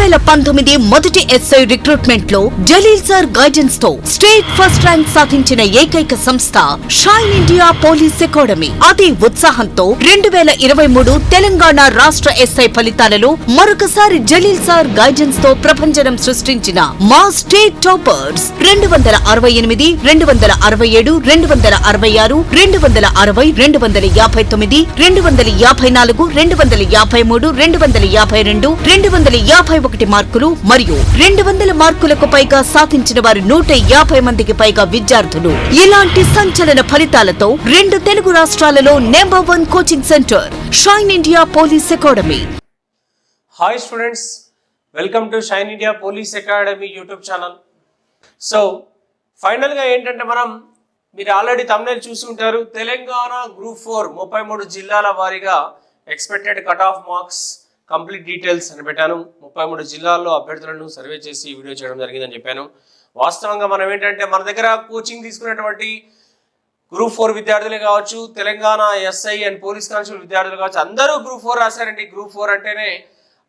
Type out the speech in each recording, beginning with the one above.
2019 మొదటి SI recruitment లో Jaleel sir guidance తో స్టేట్ ఫస్ట్ ర్యాంక్ సాధించిన ఏకైక సంస్థ షైన్ ఇండియా పోలీస్ అకాడమీ. అదే ఉత్సాహంతో 2023 తెలంగాణ రాష్ట్ర ఎస్ఐ ఫలితాలలో మరొకసారి జలీల్ సార్ గైడెన్స్ తో ప్రపంచం సృష్టించిన మా స్టేట్ టాపర్స్ 268, 267, 266, 260, 259, 254, 253, 252, 251 మార్కులు మరియు 200 మార్కులకు పైగా సాధించిన వారు 150 మందికి పైగా విద్యార్థులు. ఇలాంటి సంచలన ఫలితాలతో 2 తెలుగు రాష్ట్రాలలో number 1 coaching centre shine India police academy. Hi students, welcome to shine India police academy YouTube channel. So ఫైనల్గా ఏంటంటే మీరు ఆల్రెడీ తమ్నైల్ చూసి ఉంటారు. తెలంగాణ గ్రూప్ 4 33 జిల్లాల వారీగా expected cut off marks complete details అని పెట్టాను. 33 జిల్లాల్లో అభ్యర్థులను సర్వే చేసి వీడియో చేయడం జరిగిందని చెప్పాను. వాస్తవంగా మనం ఏంటంటే మన దగ్గర కోచింగ్ తీసుకున్నటువంటి గ్రూప్ 4 విద్యార్థులే కావచ్చు, Telangana SI and police constable విద్యార్థులు కావచ్చు, అందరూ గ్రూప్ 4 రాశారండి. గ్రూప్ 4 అంటేనే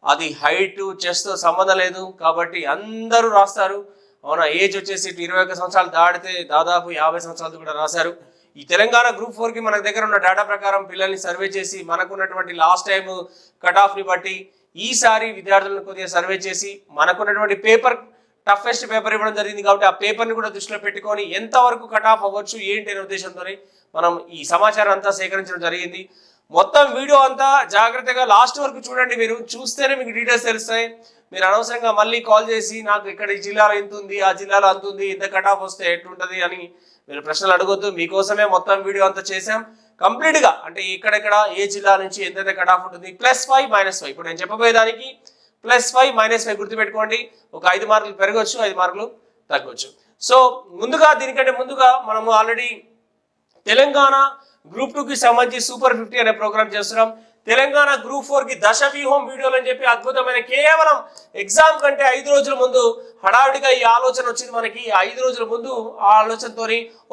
అది హైట్ చెస్ట్తో సంబంధం లేదు కాబట్టి అందరూ రాస్తారు. అవునా, ఏజ్ వచ్చేసి 21 సంవత్సరాలు దాటితే దాదాపు 50 సంవత్సరాలు కూడా రాశారు. ఈ తెలంగాణ గ్రూప్ 4కి మన దగ్గర ఉన్న డేటా ప్రకారం పిల్లల్ని సర్వే చేసి మనకున్నటువంటి లాస్ట్ టైం కట్ ఆఫ్ని బట్టి ఈసారి విద్యార్థులను కొద్దిగా సర్వే చేసి మనకున్నటువంటి పేపర్ టఫెస్ట్ పేపర్ ఇవ్వడం జరిగింది కాబట్టి ఆ పేపర్ని కూడా దృష్టిలో పెట్టుకొని ఎంతవరకు కట్ ఆఫ్ అవ్వచ్చు ఏంటి అనే ఉద్దేశంతో మనం ఈ సమాచారం అంతా సేకరించడం జరిగింది. మొత్తం వీడియో అంతా జాగ్రత్తగా లాస్ట్ వరకు చూడండి. మీరు చూస్తేనే మీకు డీటెయిల్స్ తెలుస్తాయి. మీరు అనవసరంగా మళ్ళీ కాల్ చేసి నాకు ఇక్కడ ఈ జిల్లాలో ఎంత ఉంది, ఆ జిల్లాలో అంత ఉంది, ఇంత కట్ ఆఫ్ వస్తే ఎట్లుంటుంది అని మీరు ప్రశ్నలు అడగొద్దు. మీకోసమే మొత్తం వీడియో అంతా చేసాం కంప్లీట్గా. అంటే ఇక్కడెక్కడ ఏ జిల్లా నుంచి ఎంతైతే కట్ ఆఫ్ ఉంటుంది, +5 -5. ఇప్పుడు నేను చెప్పబోయేదానికి +5 -5 గుర్తుపెట్టుకోండి. ఒక 5 మార్కులు పెరగవచ్చు, 5 మార్కులు తగ్గవచ్చు. సో ముందుగా దీనికంటే ముందుగా మనము ఆల్రెడీ తెలంగాణ గ్రూప్ 2కి సంబంధించి సూపర్ 50 అనే ప్రోగ్రామ్ చేస్తున్నాం. తెలంగాణ గ్రూప్ 4కి దశ వ్యూహం వీడియోలు అని చెప్పి అద్భుతమైన కేవలం ఎగ్జామ్ కంటే 5 రోజుల ముందు హడావిడిగా ఈ ఆలోచన వచ్చింది మనకి. 5 రోజుల ముందు ఆ ఆలోచనతో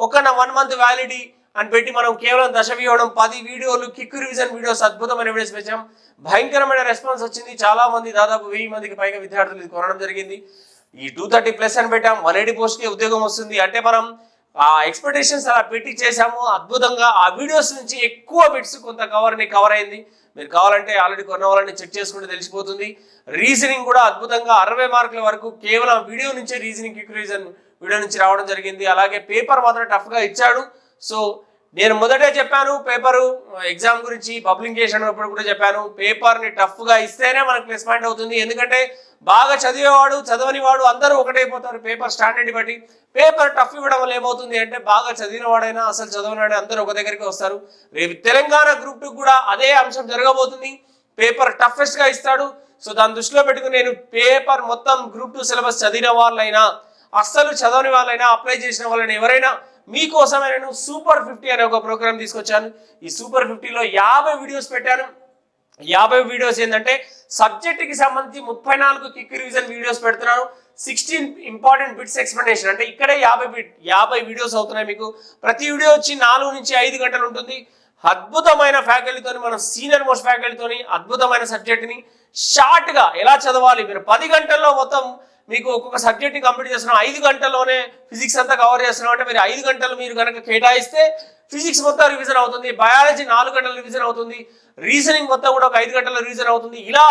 ఒక 1 మంత్ వ్యాలిడిటీ అని పెట్టి మనం కేవలం దశ వ్యూహం 10 వీడియోలు కిక్ రివిజన్ వీడియోస్ అద్భుతమైన వీడియోస్ పెట్టాం. భయంకరమైన రెస్పాన్స్ వచ్చింది. చాలా మంది దాదాపు 1000 మందికి పైగా విద్యార్థులు ఇది కొనడం జరిగింది. ఈ 230+ అని పెట్టాం. 180 పోస్ట్కి ఉద్యోగం వస్తుంది అంటే మనం ఆ ఎక్స్పెక్టేషన్స్ అలా పెట్టి చేసాము. అద్భుతంగా ఆ వీడియోస్ నుంచి ఎక్కువ బిట్స్ కొంత కవర్ అయింది. మీరు కావాలంటే ఆల్రెడీ కొన్న వాళ్ళని చెక్ చేసుకుంటే తెలిసిపోతుంది. రీజనింగ్ కూడా అద్భుతంగా 60 మార్కుల వరకు కేవలం వీడియో నుంచే రీజనింగ్ క్విక్ రీజన్ వీడియో నుంచి రావడం జరిగింది. అలాగే పేపర్ మాత్రం టఫ్గా ఇచ్చాడు. సో నేను మొదటే చెప్పాను, పేపరు ఎగ్జామ్ గురించి పబ్లింగ్ చేసినప్పుడు కూడా చెప్పాను, పేపర్ని టఫ్గా ఇస్తేనే మనకు ప్లస్ పాయింట్ అవుతుంది. ఎందుకంటే బాగా చదివేవాడు చదవని వాడు అందరూ ఒకటైపోతారు పేపర్ స్టాండర్డ్ని బట్టి. పేపర్ టఫ్ ఇవ్వడం వల్ల ఏమవుతుంది అంటే బాగా చదివిన వాడైనా అసలు చదవనాడే అందరూ ఒక దగ్గరికి వస్తారు. రేపు తెలంగాణ గ్రూప్ 2 కూడా అదే అంశం జరగబోతుంది. పేపర్ టఫెస్ట్గా ఇస్తాడు. సో దాన్ని దృష్టిలో పెట్టుకుని నేను పేపర్ మొత్తం గ్రూప్ 2 సిలబస్ చదివిన వాళ్ళైనా అస్సలు చదవని వాళ్ళైనా అప్లై చేసిన వాళ్ళైనా ఎవరైనా మీకోసమే నేను సూపర్ 50 అనే ఒక ప్రోగ్రామ్ తీసుకొచ్చాను. ఈ సూపర్ 50లో 50 వీడియోస్ పెట్టాను. 50 వీడియోస్ ఏంటంటే సబ్జెక్ట్కి సంబంధించి 34 క్విక్ రివిజన్ వీడియోస్ పెడుతున్నాను. 16 ఇంపార్టెంట్ బిట్స్ ఎక్స్ప్లెనేషన్. అంటే ఇక్కడే 50 వీడియోస్ అవుతున్నాయి. మీకు ప్రతి వీడియో వచ్చి 4 నుంచి 5 గంటలు ఉంటుంది. అద్భుతమైన ఫ్యాకల్టీతోని, మనం సీనియర్ మోస్ట్ ఫ్యాకల్టీతోని అద్భుతమైన సబ్జెక్ట్ని షార్ట్గా ఎలా చదవాలి, మీరు 10 గంటల్లో మొత్తం మీకు ఒక్కొక్క సబ్జెక్ట్ని కంప్లీట్ చేస్తున్నాం. 5 గంటల్లోనే ఫిజిక్స్ అంతా కవర్ చేస్తున్నాం. అంటే మీరు 5 గంటలు మీరు కనుక కేటాయిస్తే ఫిజిక్స్ మొత్తం రివిజన్ అవుతుంది, బయాలజీ 4 గంటలు రివిజన్ అవుతుంది, రీజనింగ్ మొత్తం కూడా ఒక 5 గంటల రివిజన్ అవుతుంది. ఇలా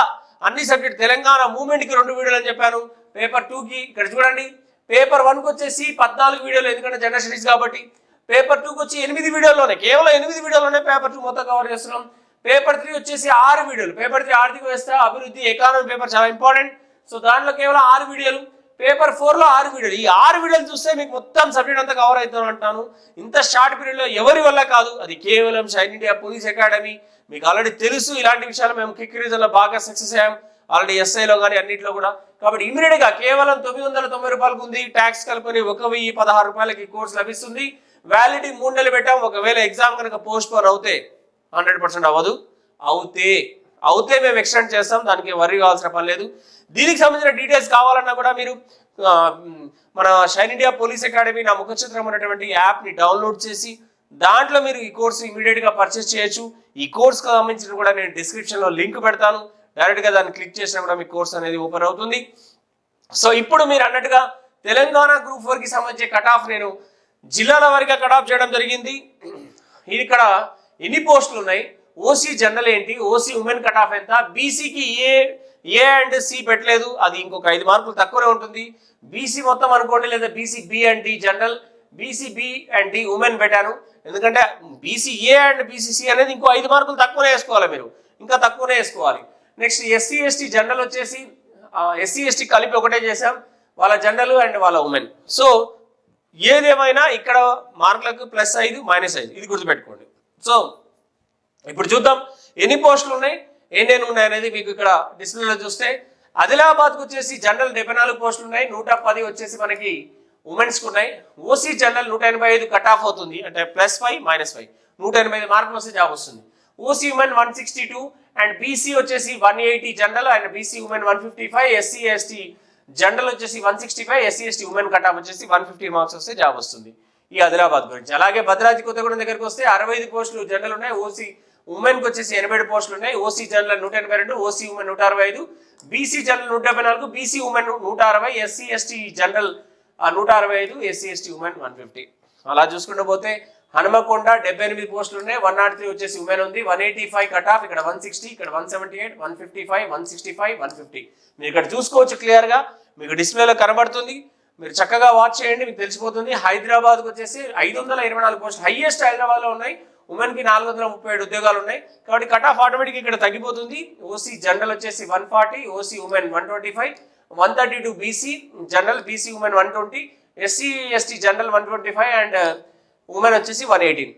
అన్ని సబ్జెక్ట్ తెలంగాణ మూవ్మెంట్కి 2 వీడియోలు అని చెప్పాను. పేపర్ 2కి ఇక్కడ చూడండి, పేపర్ 1కి వచ్చేసి 14 వీడియోలు, ఎందుకంటే జనరల్ స్టడీస్ కాబట్టి. పేపర్ 2కి వచ్చి 8 వీడియోల్లోనే, కేవలం 8 వీడియోల్లోనే పేపర్ 2 మొత్తం కవర్ చేస్తున్నాం. పేపర్ 3 వచ్చేసి 6 వీడియోలు. పేపర్ 3 ఆర్థిక వ్యవస్థ, అభివృద్ధి, ఎకానమీ పేపర్ చాలా ఇంపార్టెంట్. సో దాంట్లో కేవలం 6 వీడియోలు. పేపర్ 4లో 6 వీడియోలు. ఈ 6 వీడియోలు చూస్తే మీకు మొత్తం సబ్జెక్ట్ అంతా కవర్ అవుతుంది అంటాను. ఇంత షార్ట్ పీరియడ్లో ఎవరి వల్ల కాదు, అది కేవలం షైన్ ఇండియా పోలీస్ అకాడమీ. మీకు ఆల్రెడీ తెలుసు ఇలాంటి విషయాలు మేము క్విక్ రివిజన్లో బాగా సక్సెస్ అయ్యాం ఆల్రెడీ, ఎస్ఐలో కానీ అన్నింటిలో కూడా. కాబట్టి ఇమీడియట్గా కేవలం 990 రూపాయలకు ఉంది. ట్యాక్స్ కలుపుకొని 1016 రూపాయలకి కోర్స్ లభిస్తుంది. వ్యాలిడిటీ 3 నెలలు పెట్టాం. ఒకవేళ ఎగ్జామ్ కనుక పోస్ట్ పోన్ అవుతే 100% అవ్వదు. అవుతే మేము ఎక్స్టెండ్ చేస్తాం, దానికి వర్రీ కావాల్సిన పని లేదు. దీనికి సంబంధించిన డీటెయిల్స్ కావాలన్నా కూడా మీరు మన షైన్ ఇండియా పోలీస్ అకాడమీ నా ముఖచిత్రం ఉన్నటువంటి యాప్ని డౌన్లోడ్ చేసి దాంట్లో మీరు ఈ కోర్సు ఇమీడియట్గా పర్చేస్ చేయొచ్చు. ఈ కోర్సుకు సంబంధించిన కూడా నేను డిస్క్రిప్షన్లో లింక్ పెడతాను. డైరెక్ట్గా దాన్ని క్లిక్ చేసినా కూడా మీ కోర్స్ అనేది ఓపెన్ అవుతుంది. సో ఇప్పుడు మీరు అన్నట్టుగా తెలంగాణ గ్రూప్ 4కి సంబంధించి కట్ ఆఫ్ నేను జిల్లాల వారీగా కట్ ఆఫ్ చేయడం జరిగింది. ఇది ఇక్కడ ఎన్ని పోస్టులు ఉన్నాయి, ఓసీ జనరల్ ఏంటి, ఓసీ ఉమెన్ కట్ ఆఫ్ ఎంత, బీసీకి ఏ అండ్ సి పెట్టలేదు, అది ఇంకొక 5 మార్కులు తక్కువనే ఉంటుంది. బీసీ మొత్తం అనుకోండి, లేదా BC B and D general, BC B and D women పెట్టాను. ఎందుకంటే బీసీ ఏ అండ్ బీసీసీ అనేది ఇంకో 5 మార్కులు తక్కువనే వేసుకోవాలి, మీరు ఇంకా తక్కువనే వేసుకోవాలి. నెక్స్ట్ ఎస్సీ ఎస్టీ జనరల్ వచ్చేసి ఎస్సీ ఎస్టీ కలిపి ఒకటే చేసాం, వాళ్ళ జనరల్ అండ్ వాళ్ళ ఉమెన్. సో ఏదేమైనా ఇక్కడ మార్కులకు +5 -5 ఇది గుర్తుపెట్టుకోండి. సో ఇప్పుడు చూద్దాం ఎన్ని పోస్టులు ఉన్నాయి, ఎన్ని ఉన్నాయి అనేది మీకు ఇక్కడ డిస్ప్లేలో చూస్తే ఆదిలాబాద్కి వచ్చేసి జనరల్ 74 పోస్టులు ఉన్నాయి, 110 వచ్చేసి మనకి ఉమెన్స్కి ఉన్నాయి. ఓసీ జనరల్ 185 కట్ ఆఫ్ అవుతుంది, అంటే +5 -5 185 మార్కులు వస్తే జాబ్ వస్తుంది. ఓసీ ఉమెన్ 162 అండ్ బీసీ వచ్చేసి 180 general and BC women 155, SC ST general వచ్చేసి 165, SC ST women cut off వచ్చేసి 150 మార్క్స్ వస్తే జాబ్ వస్తుంది. ఈ ఆదిలాబాద్ గురించి. అలాగే భద్రాద్రి కొత్తగూడెం దగ్గరికి వస్తే 65 పోస్టులు జనరల్ ఉన్నాయి, ఓసీ ఉమెన్కి వచ్చేసి 87 పోస్టులు ఉన్నాయి. OC general 182, OC women 165, BC general 174, BC women 160, SC ST general 165, SC ST women 150. అలా చూసుకుంటూ పోతే హనుమకొండ 78 పోస్టులు ఉన్నాయి, 103 వచ్చేసి ఉమెన్ ఉంది, 185 కట్ ఆఫ్, ఇక్కడ 160, ఇక్కడ 178, 155, 165, 150. మీరు ఇక్కడ చూసుకోవచ్చు క్లియర్గా, మీకు డిస్ప్లేలో కనబడుతుంది. మీరు చక్కగా వాచ్ చేయండి, మీకు తెలిసిపోతుంది. హైదరాబాద్కి వచ్చేసి 524 పోస్టులు హైయెస్ట్ హైదరాబాద్లో ఉన్నాయి. ఉమెన్కి 437 ఉద్యోగాలు ఉన్నాయి, కాబట్టి కట్ ఆఫ్ ఆటోమేటిక్ ఇక్కడ తగ్గిపోతుంది. ఓసీ జనరల్ వచ్చేసి 140, OC women 125, 132 BC general, BC women 120, SC ST general 125 and women వచ్చేసి 118.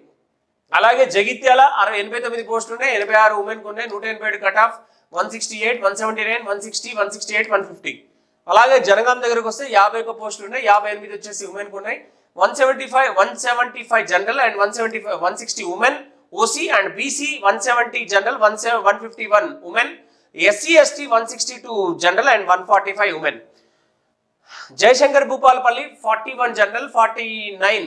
అలాగే జగిత్యాల 89 పోస్టులు ఉన్నాయి, 86 ఉమెన్కి ఉన్నాయి, 187 కట్ ఆఫ్, 168, 179, 160, 168, 150. అలాగే జనగాం దగ్గరకు వస్తే 51 పోస్టులు ఉన్నాయి, 58 వచ్చేసి ఉమెన్కి ఉన్నాయి, 175 general and 160 women, OC and BC 170 general, 151 women, SC ST 162 general and 145 women. Jayashankar Bhupalpally 41 general, 49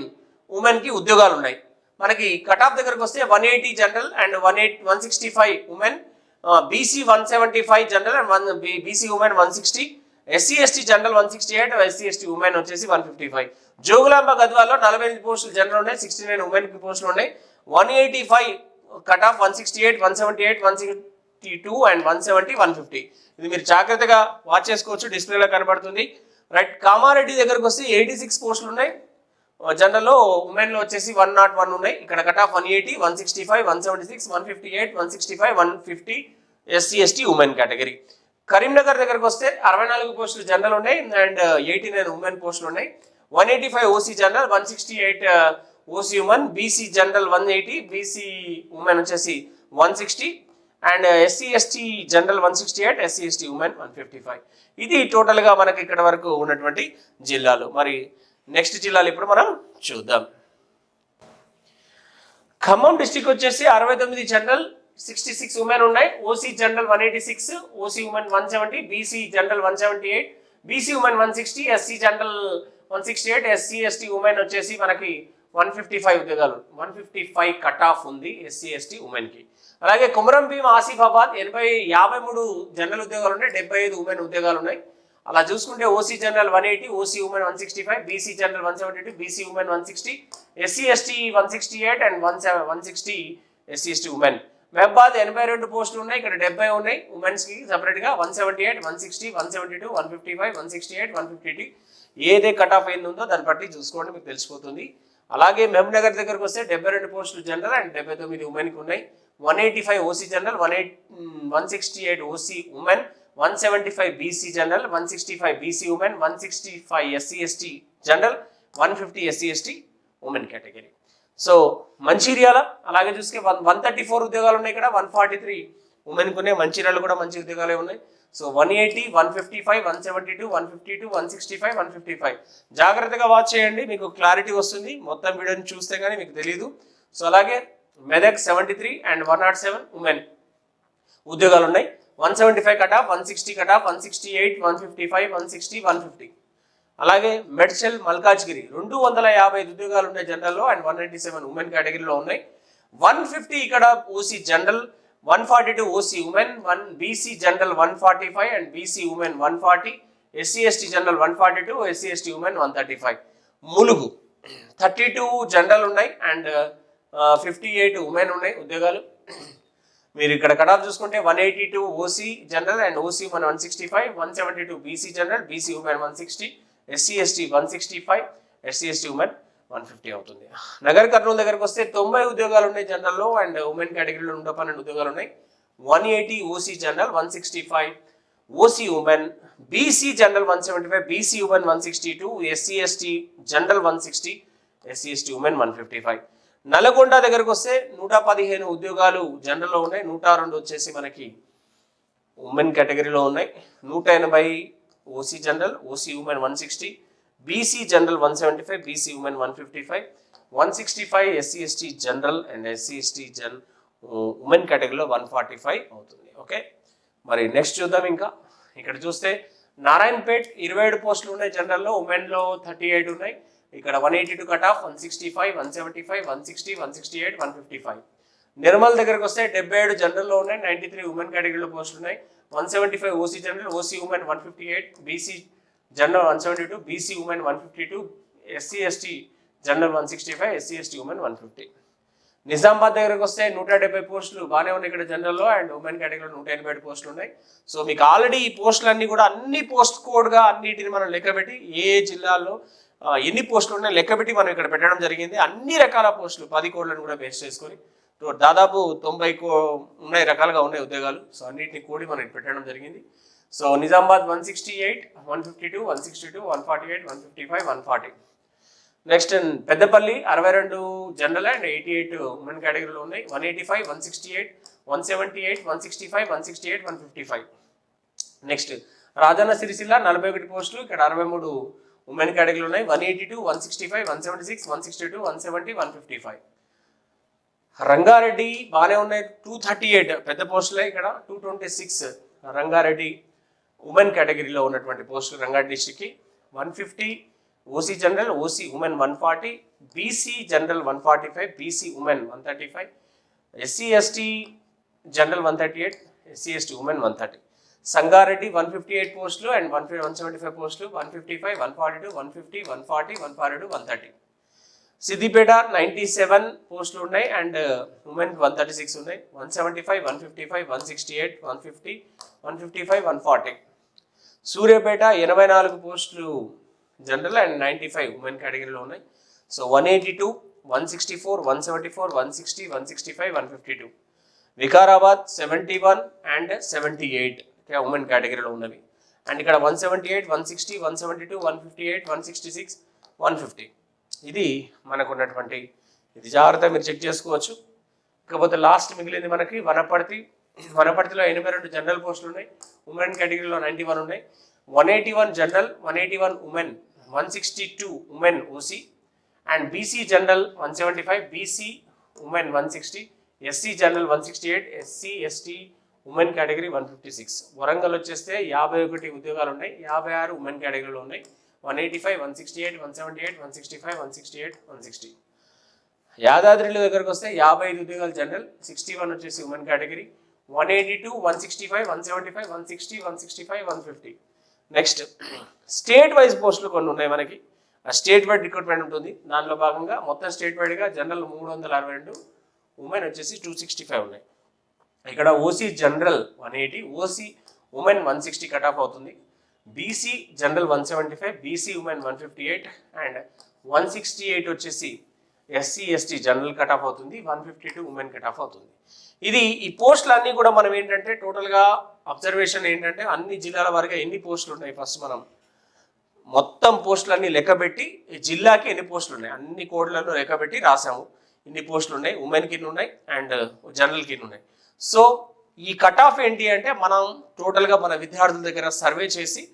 ఉమెన్కి ఉద్యోగాలు ఉన్నాయి. మనకి కట్ ఆఫ్ దగ్గరకు వస్తే 180 general and 165 women, BC 175 general and BC women 160, SC ST general 168, SC ST women వచ్చేసి 155. జోగులాంబ గద్వాల్లో 48 పోస్టులు జనరల్ ఉన్నాయి, 69 ఉమెన్కి పోస్టులు ఉన్నాయి, 185 కట్ ఆఫ్, 168, 178, 162 అండ్ 170, 150. ఇది మీరు జాగ్రత్తగా వాచ్ చేసుకోవచ్చు, డిస్ప్లేలో కనబడుతుంది. రైట్. కామారెడ్డి దగ్గరకు వస్తే 86 పోస్టులు ఉన్నాయి జనరల్లో, ఉమెన్లో వచ్చేసి 101 ఉన్నాయి. ఇక్కడ cut off 180, 165, 176, 158, 165, 150 SC ST women category. Karimnagar దగ్గరకు వస్తే 64 పోస్టులు జనరల్ ఉన్నాయి అండ్ 89 ఉమెన్ పోస్టులు ఉన్నాయి, 185 OC general, 168 OC women, BC general 180, BC women వచ్చేసి 160 and SC ST general 168, SC ST women 155. ఇది టోటల్గా మనకి ఇక్కడ వరకు ఉన్నటువంటి జిల్లాలు. మరి నెక్స్ట్ జిల్లాలు ఇప్పుడు మనం చూద్దాం. ఖమ్మం డిస్టిక్ వచ్చేసి 69 జనరల్, 66 ఉమెన్ ఉన్నాయి, OC general 186, OC women 170, BC general 178, BC women 160, SC general 168, SC ST women వచ్చేసి మనకి 155 ఉద్యోగాలు, 155 కట్ ఆఫ్ ఉంది ఎస్సీ ఎస్టీ ఉమెన్కి. అలాగే కుమరం భీం ఆసిఫాబాద్ 53 జనరల్ ఉద్యోగాలు ఉన్నాయి, 75 ఉమెన్ ఉద్యోగాలు ఉన్నాయి. అలా చూసుకుంటే OC general 180, OC women 165, BC general 172, BC women 160, SC ST 168 and 160 SC ST women. మహబాద్ 82 పోస్టులు ఉన్నాయి, ఇక్కడ 70 ఉన్నాయి ఉమెన్స్కి సపరేట్గా, 178, 160, 172, 155, 168, 152. ఏదే కట్ ఆఫ్ అయింది ఉందో దాన్ని బట్టి చూసుకోండి, మీకు తెలిసిపోతుంది. అలాగే మహబూబ్నగర్ దగ్గరకు వస్తే 72 పోస్టులు జనరల్ అండ్ 79 ఉమెన్కి ఉన్నాయి, 185 OC general, 168 OC women, 175 BC general, 165 BC women, 165 SC ST general, 150 SC ST women category. So Mancherial అలాగే చూసుకే 134 ఉద్యోగాలు ఉన్నాయి, ఇక్కడ 143 ఉమెన్కి ఉన్నాయి. మంచిర్యాల కూడా మంచి ఉద్యోగాలే ఉన్నాయి. సో 180, 155, 172, 152, 165, 155. జాగ్రత్తగా వాచ్ చేయండి, మీకు క్లారిటీ వస్తుంది. మొత్తం వీడియోని చూస్తే కానీ మీకు తెలియదు. సో అలాగే మెదక్ 73 అండ్ 107 ఉమెన్ ఉద్యోగాలు ఉన్నాయి, 175 కట్ ఆఫ్, 160 కట్ ఆఫ్, 168, 155, 160, 150. అలాగే మెడ్చల్ మల్కాజ్గిరి 255 ఉద్యోగాలు ఉన్నాయి జనరల్లో అండ్ 197 ఉమెన్ కేటగిరీలో ఉన్నాయి, 150 ఇక్కడ OC general, 142 OC women, 1 BC general 145 and BC women 140, SC ST general 142, SC ST women 135. Mulugu 32 general ఉన్నాయి అండ్ 58 ఉమెన్ ఉన్నాయి ఉద్యోగాలు. మీరు ఇక్కడ కటాఫ్ చూసుకుంటే 182 OC general and OC women 165, 172 BC general, BC women 160, SC ST 165, SC ST women 150 అవుతుంది. నగర్ కర్నూలు దగ్గరకు వస్తే 90 ఉద్యోగాలు ఉన్నాయి జనరల్లో అండ్ ఉమెన్ కేటగిరీలో 112 ఉద్యోగాలు ఉన్నాయి. 180 OC general, 165 OC women, BC general 175, BC women 162, SC ST general 160, SC ST women 155. Nalgonda దగ్గరకు వస్తే 115 ఉద్యోగాలు జనరల్లో ఉన్నాయి, 102 వచ్చేసి మనకి ఉమెన్ కేటగిరీలో ఉన్నాయి. 180 OC general, OC women 160, BC general 175, BC women 155, 165 SC ST general and SC ST women కేటగిరీలో 145 అవుతుంది. ఓకే, మరి నెక్స్ట్ చూద్దాం. ఇంకా ఇక్కడ చూస్తే నారాయణపేట్ 27 పోస్టులు ఉన్నాయి జనరల్లో, ఉమెన్లో 38 ఉన్నాయి. ఇక్కడ 182 కట్ ఆఫ్, 165, 175, 160, 168, 155. నిర్మల్ దగ్గరకు వస్తే 77 జనరల్లో ఉన్నాయి, 93 ఉమెన్ కేటగిరీలో పోస్టులు ఉన్నాయి. 175 OC general, OC women 158, BC general 172, BC women 152, SC ST general 165, SC ST women 150. Nizamabad దగ్గరకు వస్తే 170 పోస్టులు బాగానే ఉన్నాయి ఇక్కడ జనరల్లో అండ్ ఉమెన్ కేటగిరీలో 187 పోస్టులు ఉన్నాయి. సో మీకు ఆల్రెడీ ఈ పోస్టులన్నీ కూడా అన్ని పోస్ట్ కోడ్గా అన్నిటిని మనం లెక్కబెట్టి ఏ జిల్లాల్లో ఎన్ని పోస్టులు ఉన్నాయి లెక్కబెట్టి మనం ఇక్కడ పెట్టడం జరిగింది. అన్ని రకాల పోస్టులు 10 కోడ్లను కూడా బేస్ చేసుకొని దాదాపు 90 ఉన్నాయి రకాలుగా ఉన్నాయి ఉద్యోగాలు. సో అన్నిటిని కూడి మనం పెట్టడం జరిగింది. So Nizamabad 168, 152, 162, 148, 155, 140. Next Peddapalli 62 general and 88 women కేటగిరీలో ఉన్నాయి. 185, 168, 178, 165, 168, 155. నెక్స్ట్ రాజన్న సిరిసిల్ల 41 పోస్టులు, ఇక్కడ 63 ఉమెన్ కేటగిరీలు ఉన్నాయి. 182, 165, 176, 162, 170, 155. రంగారెడ్డి బాగానే ఉన్నాయి, 238 పెద్ద పోస్టులే. ఇక్కడ 226 రంగారెడ్డి ఉమెన్ కేటగిరీలో ఉన్నటువంటి పోస్టులు రంగారెడ్డి డిస్ట్రిక్ట్కి. 150 OC general, OC women 140, BC general 145, BC women 135, SC ST general 138, SC ST women 130. Sangareddy 158 పోస్టులు అండ్ 175 పోస్టులు, 155, 142, 150, 140, 142, 130. సిద్దిపేట 97 పోస్టులు ఉన్నాయి అండ్ ఉమెన్ 136 ఉన్నాయి. 175, 155, 168, 150, 155, 140. సూర్యాపేట 84 పోస్టులు జనరల్ అండ్ 95 ఉమెన్ కేటగిరీలో ఉన్నాయి. సో 182, 164, 174, 160, 165, 152. వికారాబాద్ 71 అండ్ 78 ఉమెన్ కేటగిరీలో ఉన్నవి అండ్ ఇక్కడ 178, 160, 172, 158, 166, 150. ఇది మనకు ఉన్నటువంటి ఇది జాగ్రత్త మీరు చెక్ చేసుకోవచ్చు. ఇకపోతే లాస్ట్ మిగిలింది మనకి వనపర్తిలో 82 జనరల్ పోస్టులు ఉన్నాయి, ఉమెన్ కేటగిరీలో 91 ఉన్నాయి. 181 general, 181 women, 162 women OC and BC general 175, BC women 160, SC general 168, SC ST women category 156. Warangal వచ్చేస్తే 51 ఉద్యోగాలు ఉన్నాయి, 56 ఉమెన్ కేటగిరీలో ఉన్నాయి. 185, 168, 178, 165, 168, 160. యాదాద్రిలో దగ్గరకు వస్తే 55 ఉద్యోగాలు జనరల్, 61 వచ్చేసి women category. 182, 165, 175, 160, 165, 150. Next state wise పోస్టులు కొన్ని ఉన్నాయి మనకి. ఆ స్టేట్ వైడ్ రిక్రూట్మెంట్ ఉంటుంది. దానిలో భాగంగా మొత్తం స్టేట్ వైడ్గా జనరల్ 362, ఉమెన్ వచ్చేసి 265 ఉన్నాయి. ఇక్కడ OC general 180, OC women 160 cut off అవుతుంది. BC general 175, BC women 158 and 168 వచ్చేసి SC ST general cut off అవుతుంది. 152 ఉమెన్ కట్ ఆఫ్ అవుతుంది. ఇది ఈ పోస్టులు అన్నీ కూడా మనం ఏంటంటే టోటల్గా అబ్జర్వేషన్ ఏంటంటే అన్ని జిల్లాల వారిగా ఎన్ని పోస్టులు ఉన్నాయి ఫస్ట్ మనం మొత్తం పోస్టులన్నీ లెక్కబెట్టి జిల్లాకి ఎన్ని పోస్టులు ఉన్నాయి అన్ని కోడ్లను లెక్కబెట్టి రాసాము. ఇన్ని పోస్టులు ఉన్నాయి, ఉమెన్కి ఇన్ని ఉన్నాయి అండ్ జనరల్కి ఇన్ని ఉన్నాయి. సో ఈ కట్ ఆఫ్ ఏంటి అంటే మనం టోటల్గా మన విద్యార్థుల దగ్గర సర్వే చేసి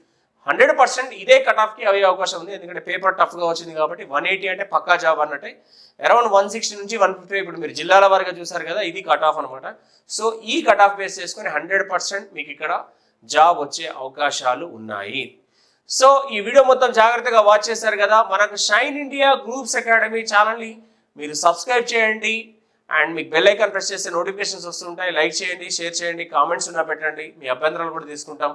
100% ఇదే కట్ ఆఫ్కి అయ్యే అవకాశం ఉంది. ఎందుకంటే పేపర్ టఫ్గా వచ్చింది కాబట్టి 180 అంటే పక్కా జాబ్ అన్నట్టే. అరౌండ్ 160 నుంచి 150 ఇప్పుడు మీరు జిల్లాల వారిగా చూసారు కదా, ఇది కట్ ఆఫ్ అనమాట. సో ఈ కట్ ఆఫ్ బేస్ చేసుకొని 100% మీకు ఇక్కడ జాబ్ వచ్చే అవకాశాలు ఉన్నాయి. సో ఈ వీడియో మొత్తం జాగ్రత్తగా వాచ్ చేశారు కదా. మనకు షైన్ ఇండియా గ్రూప్స్ అకాడమీ ఛానల్ని మీరు సబ్స్క్రైబ్ చేయండి అండ్ మీకు బెల్ ఐకాన్ ప్రెస్ చేస్తే నోటిఫికేషన్స్ వస్తుంటాయి. లైక్ చేయండి, షేర్ చేయండి, కామెంట్స్ ఉన్నా పెట్టండి, మీ అభ్యంతరాలు కూడా తీసుకుంటాం.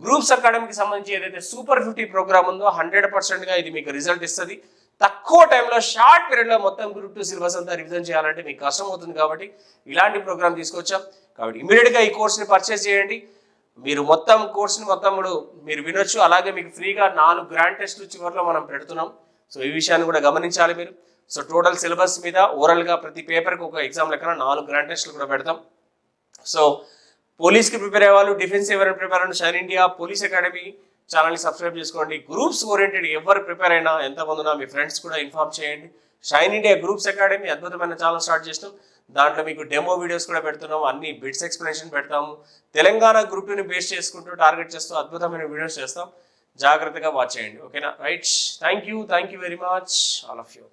గ్రూప్స్ అకాడమీకి సంబంధించి ఏదైతే సూపర్ 50 ప్రోగ్రామ్ ఉందో 100%గా ఇది మీకు రిజల్ట్ ఇస్తుంది. తక్కువ టైంలో షార్ట్ పీరియడ్లో మొత్తం గ్రూప్ 2 సిలబస్ అంతా రివిజన్ చేయాలంటే మీకు కష్టం అవుతుంది కాబట్టి ఇలాంటి ప్రోగ్రామ్ తీసుకొచ్చాం. కాబట్టి ఇమీడియట్గా ఈ కోర్స్ని పర్చేస్ చేయండి. మీరు మొత్తం కోర్స్ని మీరు వినొచ్చు. అలాగే మీకు ఫ్రీగా 4 గ్రాండ్ టెస్ట్లు చివరిలో మనం పెడుతున్నాం. సో ఈ విషయాన్ని కూడా గమనించాలి మీరు. సో టోటల్ సిలబస్ మీద ఓవరాల్గా ప్రతి పేపర్కి ఒక ఎగ్జామ్ లెక్కన 4 గ్రాండ్ టెస్ట్లు కూడా పెడతాం. సో పోలీస్కి ప్రిపేర్ అయ్యే వాళ్ళు, డిఫెన్స్ ఎవరైనా ప్రిపేర్ అయిన షైన్ ఇండియా పోలీస్ అకాడమీ ఛానల్ని సబ్స్క్రైబ్ చేసుకోండి. గ్రూప్స్ ఓరియంటెడ్ ఎవరు ప్రిపేర్ అయినా ఎంతమంది ఉన్నా మీ ఫ్రెండ్స్ కూడా ఇన్ఫార్మ్ చేయండి. షైన్ ఇండియా గ్రూప్స్ అకాడమీ అద్భుతమైన ఛానల్ స్టార్ట్ చేసినాం. దాంట్లో మీకు డెమో వీడియోస్ కూడా పెడుతున్నాం, అన్ని బిట్స్ ఎక్స్ప్లెనేషన్ పెడతాము. తెలంగాణ గ్రూప్ 2ని బేస్ చేసుకుంటూ టార్గెట్ చేస్తూ అద్భుతమైన వీడియోస్ చేస్తాం. జాగ్రత్తగా వాచ్ చేయండి. ఓకేనా? Right. Thank you very much all of you.